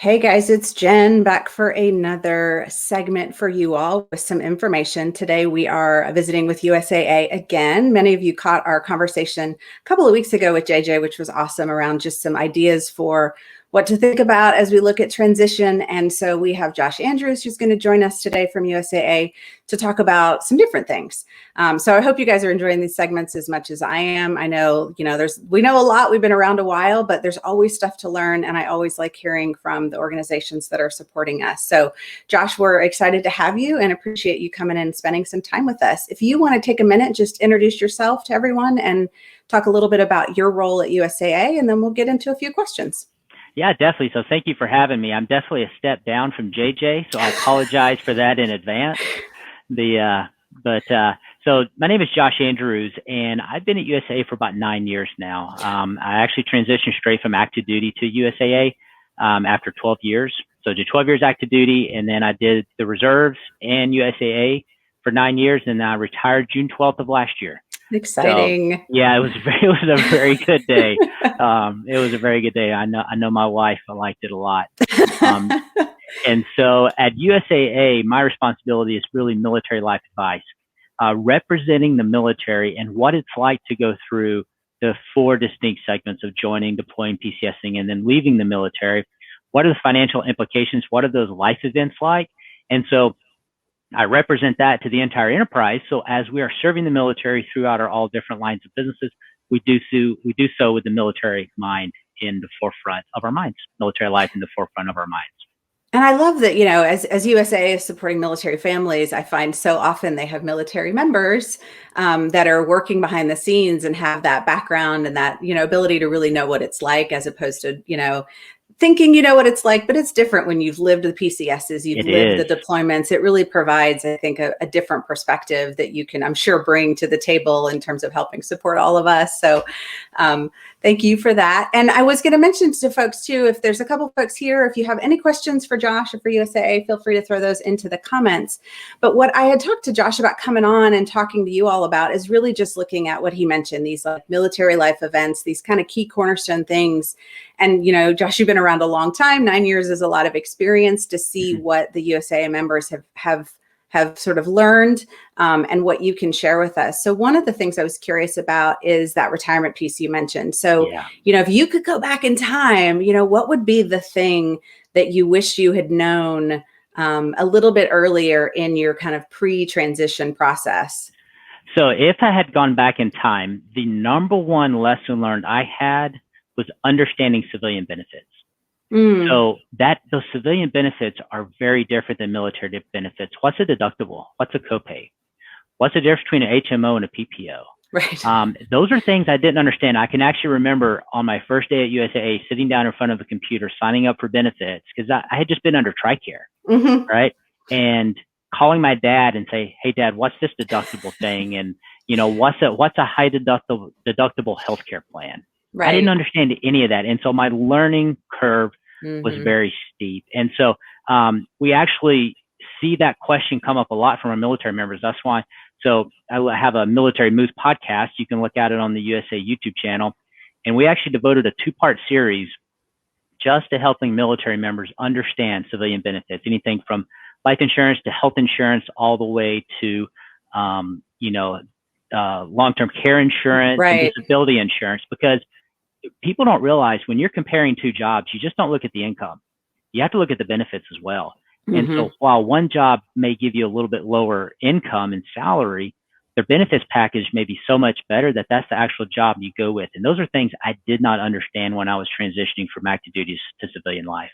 Hey guys, it's Jen back for another segment for you all with some information. Today we are visiting with USAA again. Many of you caught our conversation a couple of weeks ago with JJ, which was awesome, around just some ideas for what to think about as we look at transition. And so we have Josh Andrews, who's going to join us today from USAA to talk about some different things. So I hope you guys are enjoying these segments as much as I am. I know, we know a lot. We've been around a while, but there's always stuff to learn. And I always like hearing from the organizations that are supporting us. So Josh, we're excited to have you and appreciate you coming in and spending some time with us. If you want to take a minute, just introduce yourself to everyone and talk a little bit about your role at USAA, and then we'll get into a few questions. Yeah, definitely. So thank you for having me. I'm definitely a step down from JJ, so I apologize for that in advance. So my name is Josh Andrews, and I've been at USAA for about 9 years now. I actually transitioned straight from active duty to USAA after 12 years. So I did 12 years active duty, and then I did the reserves and USAA for 9 years, and I retired June 12th of last year. Exciting. So, yeah, it was a very good day. It was a very good day. I know my wife liked it a lot. And so at USAA, my responsibility is really military life advice, representing the military and what it's like to go through the 4 distinct segments of joining, deploying, PCSing, and then leaving the military. What are the financial implications? What are those life events like? And so I represent that to the entire enterprise. So as we are serving the military throughout our all different lines of businesses, we do so with the military mind in the forefront of our minds, military life in the forefront of our minds. And I love that, as USAA is supporting military families, I find so often they have military members that are working behind the scenes and have that background and that, ability to really know what it's like, as opposed to, thinking you know what it's like, but it's different when you've lived the PCSs, you've lived the deployments. It really provides, I think, a different perspective that you can, I'm sure, bring to the table in terms of helping support all of us. So thank you for that. And I was going to mention to folks too, if there's a couple folks here, if you have any questions for Josh or for USAA, feel free to throw those into the comments. But what I had talked to Josh about coming on and talking to you all about is really just looking at what he mentioned, these like military life events, these kind of key cornerstone things. And, Josh, you've been around a long time. 9 years is a lot of experience to see what the USAA members have sort of learned and what you can share with us. So one of the things I was curious about is that retirement piece you mentioned. So, if you could go back in time, what would be the thing that you wish you had known a little bit earlier in your kind of pre-transition process? So if I had gone back in time, the number one lesson learned I had was understanding civilian benefits. So those civilian benefits are very different than military benefits. What's a deductible? What's a copay? What's the difference between an HMO and a PPO? Right. Those are things I didn't understand. I can actually remember on my first day at USAA sitting down in front of a computer, signing up for benefits, because I had just been under TRICARE, right? And calling my dad and say, "Hey, Dad, what's this deductible thing? And what's a high deductible healthcare plan?" Right. I didn't understand any of that, and so my learning curve was very steep. And so we actually see that question come up a lot from our military members. That's why. So I have a Military Moves podcast. You can look at it on the USA YouTube channel. And we actually devoted a 2-part series just to helping military members understand civilian benefits, anything from life insurance to health insurance, all the way to, long-term care insurance and disability insurance, because people don't realize when you're comparing 2 jobs, you just don't look at the income. You have to look at the benefits as well. And so while one job may give you a little bit lower income and salary, their benefits package may be so much better that that's the actual job you go with. And those are things I did not understand when I was transitioning from active duties to civilian life.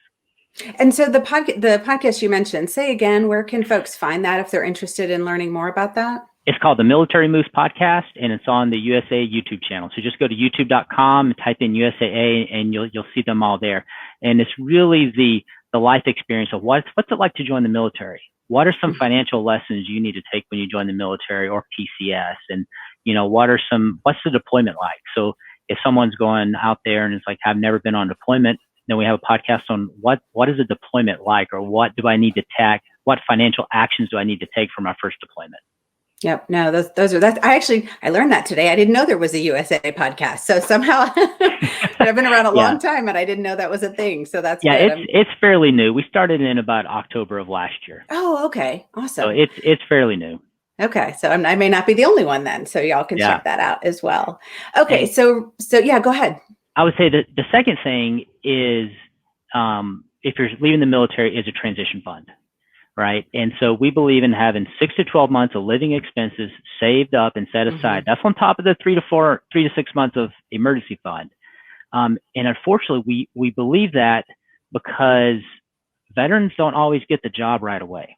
And so the podcast you mentioned, say again, where can folks find that if they're interested in learning more about that? It's called the Military Moves Podcast, and it's on the USA YouTube channel. So just go to youtube.com and type in USAA, and you'll see them all there. And it's really the life experience of what's it like to join the military. What are some financial lessons you need to take when you join the military or PCS? And what's the deployment like? So if someone's going out there and it's like, I've never been on deployment, then we have a podcast on what is a deployment like, or what do I need to take? What financial actions do I need to take for my first deployment? Yep. No, those are that. I learned that today. I didn't know there was a USAA podcast. So somehow I've been around a Yeah. long time and I didn't know that was a thing. So that's Yeah, good. it's fairly new. We started in about October of last year. Oh, okay. So Awesome. it's fairly new. Okay. So I may not be the only one then. So y'all can Yeah. check that out as well. Okay. And So yeah, go ahead. I would say that the second thing is, if you're leaving the military, is a transition fund, right? And so we believe in having 6 to 12 months of living expenses saved up and set aside. That's on top of the 3 to 6 months of emergency fund. And unfortunately, we believe that because veterans don't always get the job right away,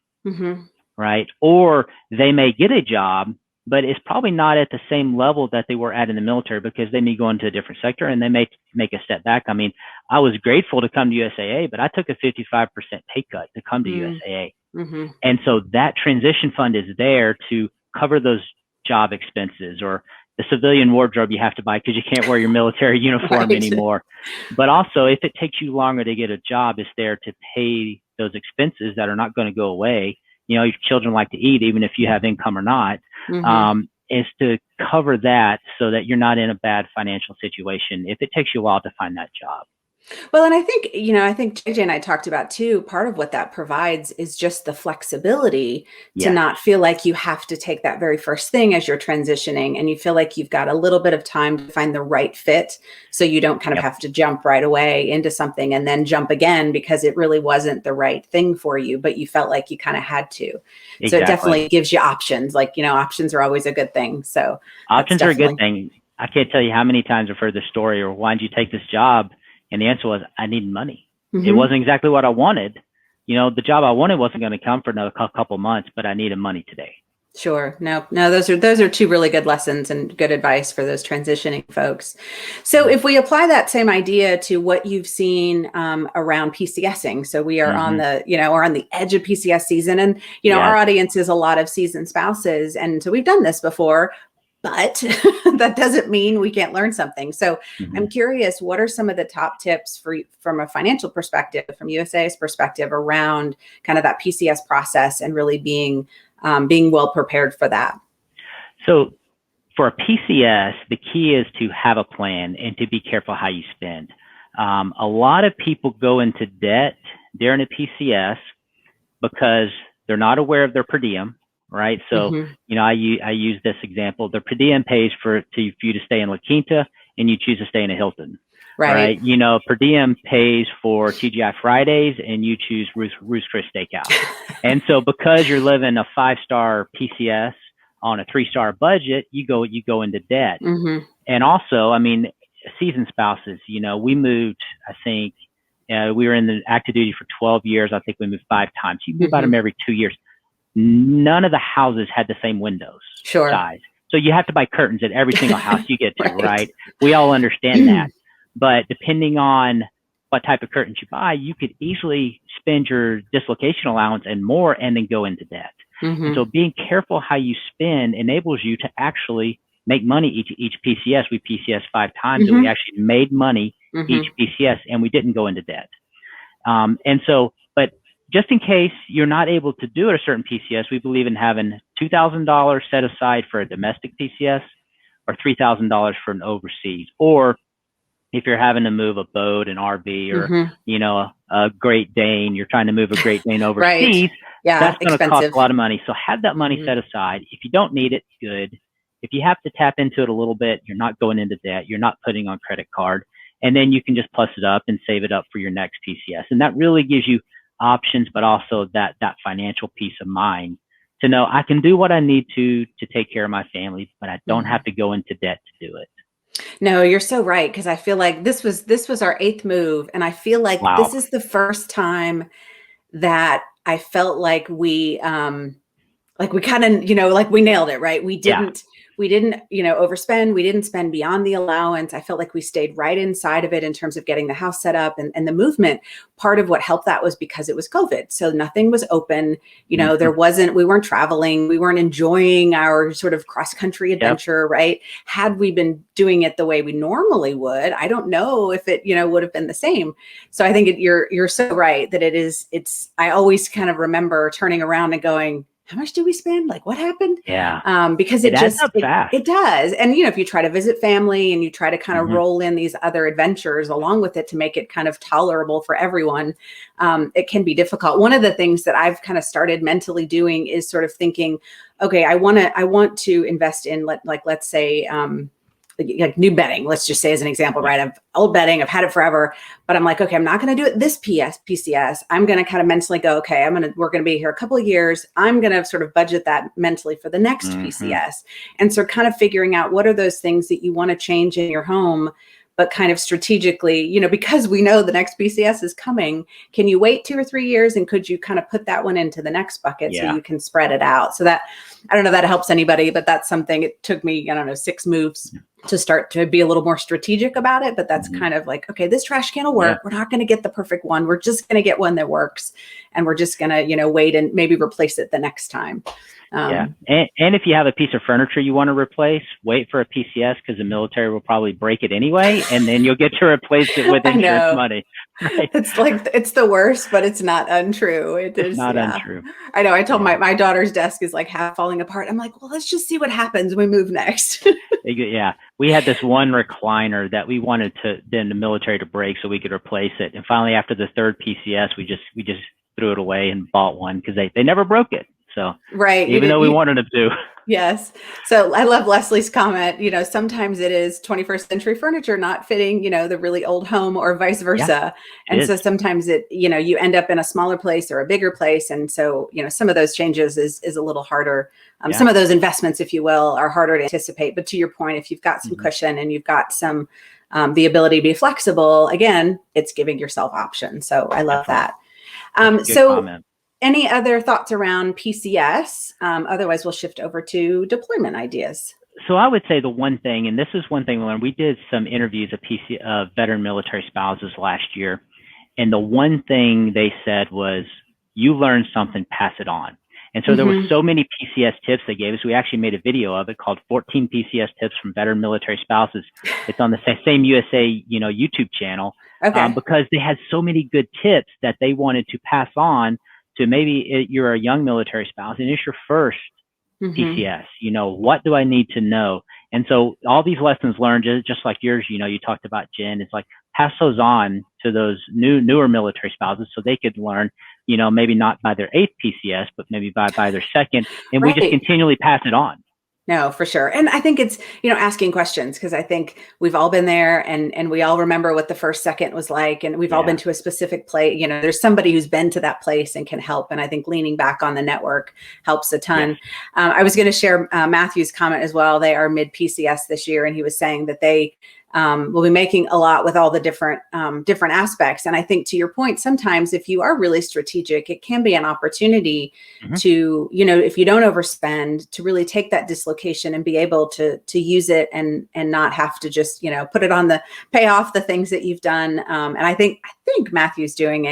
right? Or they may get a job, but it's probably not at the same level that they were at in the military, because they may go into a different sector and they may make a step back. I mean, I was grateful to come to USAA, but I took a 55% pay cut to come to USAA. And so that transition fund is there to cover those job expenses, or the civilian wardrobe you have to buy because you can't wear your military uniform anymore. But also, if it takes you longer to get a job, it's there to pay those expenses that are not going to go away. You know, your children like to eat, even if you have income or not, is to cover that so that you're not in a bad financial situation if it takes you a while to find that job. Well, and I think, I think JJ and I talked about too, part of what that provides is just the flexibility to not feel like you have to take that very first thing as you're transitioning, and you feel like you've got a little bit of time to find the right fit, so you don't kind of have to jump right away into something and then jump again because it really wasn't the right thing for you, but you felt like you kind of had to. So it definitely gives you options. Like, options are always a good thing. So options are a good thing. I can't tell you how many times I've heard this story, or why did you take this job? And the answer was, I needed money. It wasn't exactly what I wanted. The job I wanted wasn't going to come for another couple months, but I needed money today. Sure. No, those are two really good lessons and good advice for those transitioning folks. So if we apply that same idea to what you've seen around PCSing, so we are on the, we're on the edge of PCS season, and, our audience is a lot of seasoned spouses. And so we've done this before, but that doesn't mean we can't learn something. So I'm curious, what are some of the top tips from a financial perspective, from USA's perspective, around kind of that PCS process and really being well prepared for that? So for a PCS, the key is to have a plan and to be careful how you spend. A lot of people go into debt during a PCS because they're not aware of their per diem. Right. So, I use this example. The per diem pays for you to stay in La Quinta, and you choose to stay in a Hilton. Right. Per diem pays for TGI Fridays, and you choose Ruth's Chris Steakhouse. And so because you're living a 5-star PCS on a 3-star budget, you go into debt. And also, I mean, seasoned spouses, we moved, I think, we were in the active duty for 12 years. I think we moved 5 times. You move about them every 2 years. None of the houses had the same windows size. So you have to buy curtains at every single house you get to, right? We all understand that. But depending on what type of curtains you buy, you could easily spend your dislocation allowance and more and then go into debt. And so being careful how you spend enables you to actually make money each PCS. We PCS 5 times and we actually made money each PCS, and we didn't go into debt. But just in case you're not able to do it a certain PCS, we believe in having $2,000 set aside for a domestic PCS, or $3,000 for an overseas. Or if you're having to move a boat, an RV, or a Great Dane, you're trying to move a Great Dane overseas, that's going to cost a lot of money. So have that money set aside. If you don't need it, good. If you have to tap into it a little bit, you're not going into debt. You're not putting on credit card, and then you can just plus it up and save it up for your next PCS. And that really gives you options, but also that financial peace of mind to know I can do what I need to take care of my family, but I don't have to go into debt to do it. No, you're so right. Because I feel like this was our 8th move. And I feel like this is the first time that I felt like we kind of, like we nailed it, right? We didn't, overspend. We didn't spend beyond the allowance. I felt like we stayed right inside of it in terms of getting the house set up and the movement. Part of what helped that was because it was COVID. So nothing was open. We weren't traveling. We weren't enjoying our sort of cross-country adventure, right? Had we been doing it the way we normally would, I don't know if it, would have been the same. So I think you're so right that I always kind of remember turning around and going, how much did we spend? Like, what happened? Yeah. Because It adds up fast. it does. And, if you try to visit family and you try to kind of Mm-hmm. roll in these other adventures along with it to make it kind of tolerable for everyone, it can be difficult. One of the things that I've kind of started mentally doing is sort of thinking, okay, I want to invest in, let's say, like new bedding, let's just say as an example, right? I've old bedding, I've had it forever, but I'm like, okay, I'm not going to do it this PCS. I'm going to kind of mentally go, okay, we're going to be here a couple of years. I'm going to sort of budget that mentally for the next PCS. And so kind of figuring out what are those things that you want to change in your home, but kind of strategically, because we know the next PCS is coming, can you wait 2 or 3 years? And could you kind of put that one into the next bucket so you can spread it out? So that, I don't know if that helps anybody, but that's something, it took me, 6 moves to start to be a little more strategic about it. But that's kind of like, okay, this trash can will work. We're not going to get the perfect one. We're just going to get one that works. And we're just going to, wait and maybe replace it the next time. And if you have a piece of furniture you want to replace, wait for a PCS, because the military will probably break it anyway, and then you'll get to replace it with insurance money. Right? It's like, it's the worst, but it's not untrue. It's not untrue. I know. I told my daughter's desk is like half falling apart. I'm like, well, let's just see what happens when we move next. Yeah. We had this one recliner that we wanted the military to break so we could replace it. And finally, after the 3rd PCS, we just threw it away and bought one because they never broke it. So right. Even though we wanted them to. Yes. So I love Leslie's comment, sometimes it is 21st century furniture not fitting, the really old home, or vice versa. And so sometimes you end up in a smaller place or a bigger place. And so, some of those changes is a little harder. Some of those investments, if you will, are harder to anticipate. But to your point, if you've got some cushion and you've got some, the ability to be flexible, again, it's giving yourself options. So I love that. Comment. Any other thoughts around PCS? Otherwise, we'll shift over to deployment ideas. So I would say the one thing, and this is one thing when we did some interviews of veteran military spouses last year, and the one thing they said was, you learned something, pass it on. And so there were so many PCS tips they gave us. We actually made a video of it called 14 PCS Tips from Veteran Military Spouses. It's on the same USAA, YouTube channel, because they had so many good tips that they wanted to pass on to maybe you're a young military spouse and it's your first PCS. What do I need to know? And so all these lessons learned, just like yours, you talked about, Jen, it's like pass those on to those newer military spouses so they could learn, maybe not by their 8th PCS, but maybe by their 2nd. And we just continually pass it on. No, for sure. And I think it's, asking questions, because I think we've all been there and we all remember what the first second was like. And we've all been to a specific place. There's somebody who's been to that place and can help. And I think leaning back on the network helps a ton. Yes. I was going to share Matthew's comment as well. They are mid PCS this year. And he was saying that they we'll be making a lot with all the different aspects. And I think, to your point, sometimes if you are really strategic, it can be an opportunity to, if you don't overspend, to really take that dislocation and be able to use it and not have to just, put it on pay off the things that you've done. And I think Matthew's doing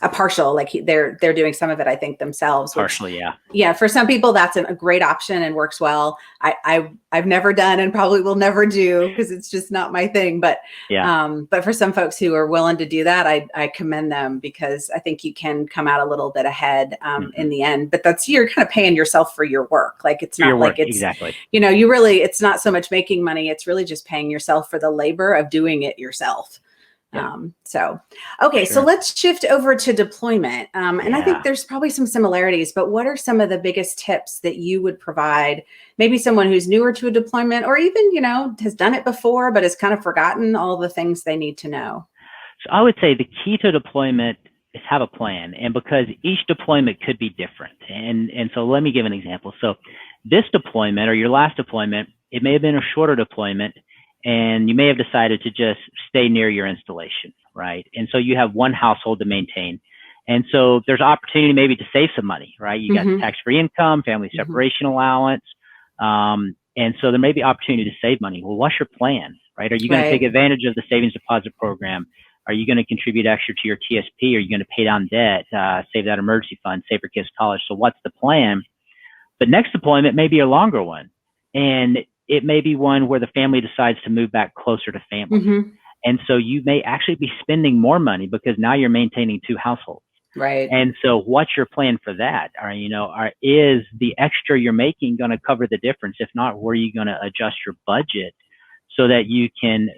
a partial, like they're doing some of it, I think, themselves. Partially, yeah. For some people, that's a great option and works well. I've never done and probably will never do, because it's just not my thing. But but for some folks who are willing to do that, I commend them, because I think you can come out a little bit ahead in the end. But you're kind of paying yourself for your work. Like it's not like it's exactly. You really, it's not so much making money. It's really just paying yourself for the labor of doing it yourself. So let's shift over to deployment. And I think there's probably some similarities, but what are some of the biggest tips that you would provide? Maybe someone who's newer to a deployment, or even, has done it before, but has kind of forgotten all the things they need to know. So I would say the key to deployment is have a plan. And because each deployment could be different. And so let me give an example. So this deployment, or your last deployment, it may have been a shorter deployment, and you may have decided to just stay near your installation, right? And so you have one household to maintain. And so there's opportunity maybe to save some money, right? You got tax-free income, family separation allowance. And so there may be opportunity to save money. Well, what's your plan, right? Are you going to take advantage of the savings deposit program? Are you going to contribute extra to your TSP? Are you going to pay down debt, save that emergency fund, save for kids' college? So what's the plan? But next deployment may be a longer one. And it may be one where the family decides to move back closer to family. And so you may actually be spending more money because now you're maintaining 2 households. Right. And so what's your plan for that? Is the extra you're making going to cover the difference? If not, where are you going to adjust your budget so that you can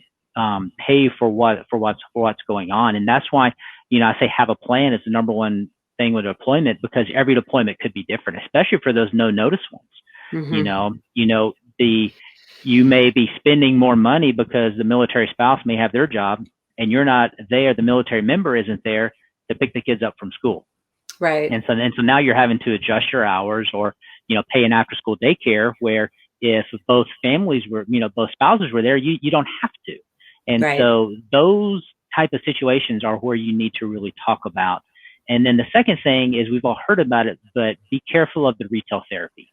pay for what's going on? And that's why, I say have a plan is the number one thing with deployment, because every deployment could be different, especially for those no notice ones. You may be spending more money because the military spouse may have their job and you're not there. The military member isn't there to pick the kids up from school. Right. And so now you're having to adjust your hours or, pay an after school daycare where if both families were, both spouses were there, you don't have to. And right. So those type of situations are where you need to really talk about. And then the second thing is, we've all heard about it, but be careful of the retail therapy,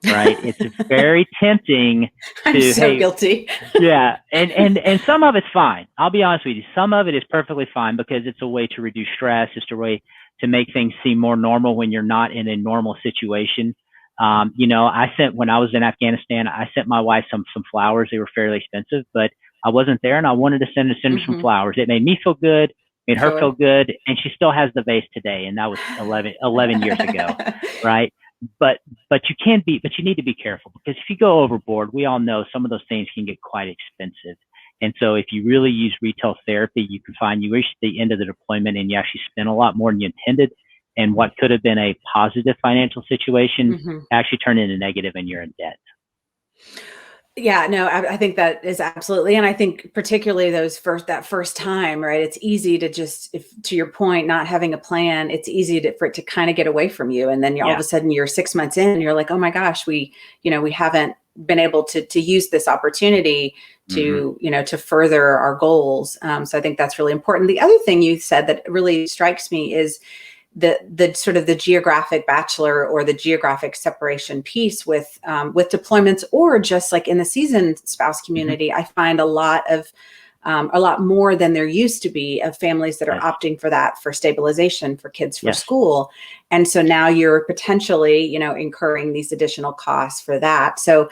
right? It's very tempting to, I'm so guilty. Yeah. And some of it's fine. I'll be honest with you. Some of it is perfectly fine because it's a way to reduce stress. It's a way to make things seem more normal when you're not in a normal situation. When I was in Afghanistan, I sent my wife some flowers. They were fairly expensive, but I wasn't there and I wanted to send her some flowers. It made me feel good, made her feel good. And she still has the vase today. And that was 11 years ago. Right. But you need to be careful, because if you go overboard, we all know some of those things can get quite expensive. And so if you really use retail therapy, you can find you reach the end of the deployment and you actually spend a lot more than you intended. And what could have been a positive financial situation actually turned into negative and you're in debt. Yeah, no, I think that is absolutely. And I think particularly that first time, right? It's easy to just, to your point, not having a plan, it's easy for it to kind of get away from you. And then all of a sudden you're 6 months in and you're like, oh my gosh, we haven't been able to use this opportunity to, to further our goals. So I think that's really important. The other thing you said that really strikes me is the sort of the geographic bachelor or the geographic separation piece with deployments, or just like in the seasoned spouse community. I find a lot more than there used to be of families that are opting for that, for stabilization, for kids for school. And so now you're potentially, incurring these additional costs for that. So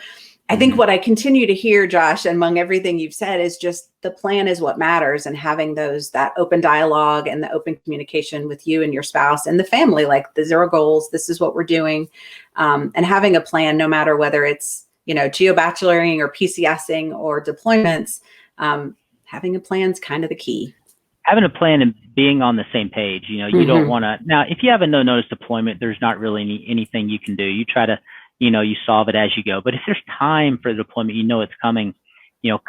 I think what I continue to hear, Josh, among everything you've said, is just the plan is what matters, and having that open dialogue and the open communication with you and your spouse and the family, like the zero goals, this is what we're doing, and having a plan, no matter whether it's, geo-bacheloring or PCSing or deployments, having a plan is kind of the key. Having a plan and being on the same page, you don't want to, now, if you have a no notice deployment, there's not really anything you can do. You try to, you solve it as you go. But if there's time for the deployment, it's coming,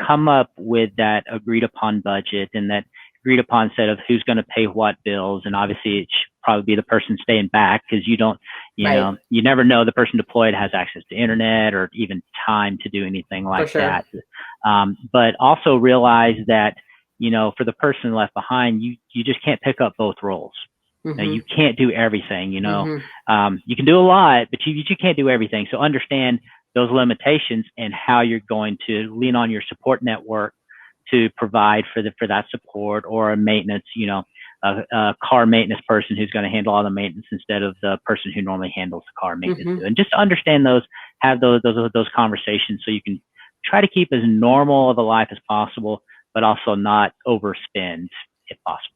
come up with that agreed upon budget and that agreed upon set of who's going to pay what bills. And obviously it should probably be the person staying back, because you don't, know, you never know the person deployed has access to internet or even time to do anything like that. But also realize that, for the person left behind, you just can't pick up both roles. Now, you can't do everything, you can do a lot, but you can't do everything. So understand those limitations and how you're going to lean on your support network to provide for that support, or a maintenance, a car maintenance person who's going to handle all the maintenance instead of the person who normally handles the car maintenance. And just understand those, have those conversations, so you can try to keep as normal of a life as possible, but also not overspend if possible.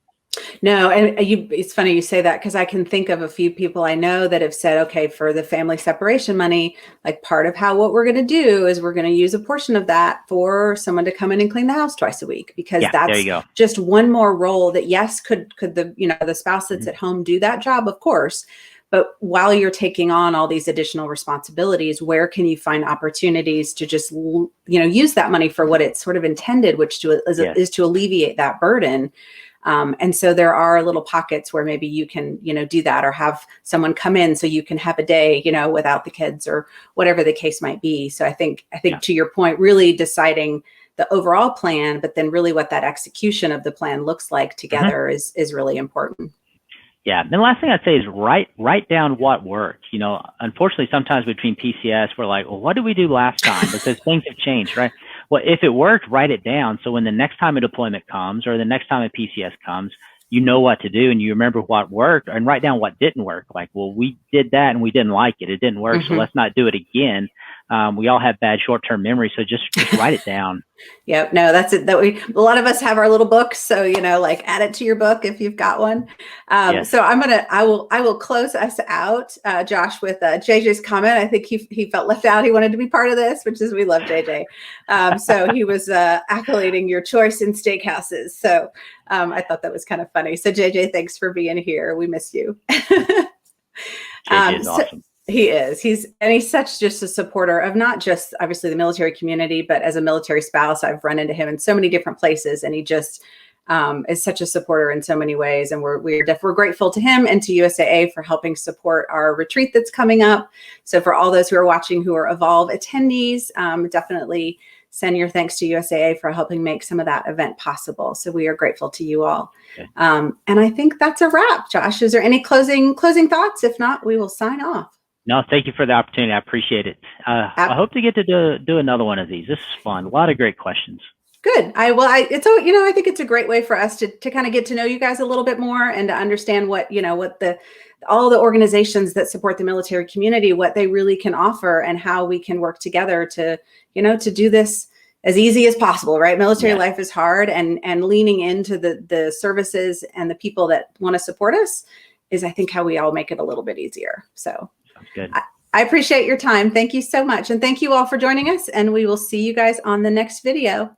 No, and it's funny you say that, because I can think of a few people I know that have said, okay, for the family separation money, like part of what we're going to do is we're going to use a portion of that for someone to come in and clean the house twice a week, because that's just one more role that, yes, could the, the spouse that's at home do that job, of course. But while you're taking on all these additional responsibilities, where can you find opportunities to just, use that money for what it's sort of intended, which is to alleviate that burden. And so there are little pockets where maybe you can, do that, or have someone come in so you can have a day, without the kids, or whatever the case might be. So I think to your point, really deciding the overall plan, but then really what that execution of the plan looks like together is really important. Yeah. And the last thing I'd say is write down what worked. Unfortunately, sometimes between PCS, we're like, well, what did we do last time? Because things have changed, right? Well, if it worked, write it down. So when the next time a deployment comes, or the next time a PCS comes, you know what to do and you remember what worked, and write down what didn't work. Like, well, we did that and we didn't like it. It didn't work. So let's not do it again. We all have bad short-term memory, so just write it down. Yep. No, that's it. A lot of us have our little books. So, like add it to your book if you've got one. Yes. So I will close us out, Josh, with JJ's comment. I think he felt left out. He wanted to be part of this, which is, we love JJ. So he was accolading your choice in steakhouses. So I thought that was kind of funny. So JJ, thanks for being here. We miss you. JJ is awesome. He is. He's such just a supporter of not just obviously the military community, but as a military spouse, I've run into him in so many different places, and he just is such a supporter in so many ways. And we're grateful to him and to USAA for helping support our retreat that's coming up. So for all those who are watching who are Evolve attendees, definitely send your thanks to USAA for helping make some of that event possible. So we are grateful to you all. Okay. And I think that's a wrap. Josh, is there any closing thoughts? If not, we will sign off. No, thank you for the opportunity. I appreciate it. I hope to get to do another one of these. This is fun. A lot of great questions. Good. I think it's a great way for us to kind of get to know you guys a little bit more and to understand what all the organizations that support the military community, what they really can offer and how we can work together to do this as easy as possible, right? Military life is hard, and leaning into the services and the people that want to support us is, I think, how we all make it a little bit easier. So good. I appreciate your time. Thank you so much. And thank you all for joining us. And we will see you guys on the next video.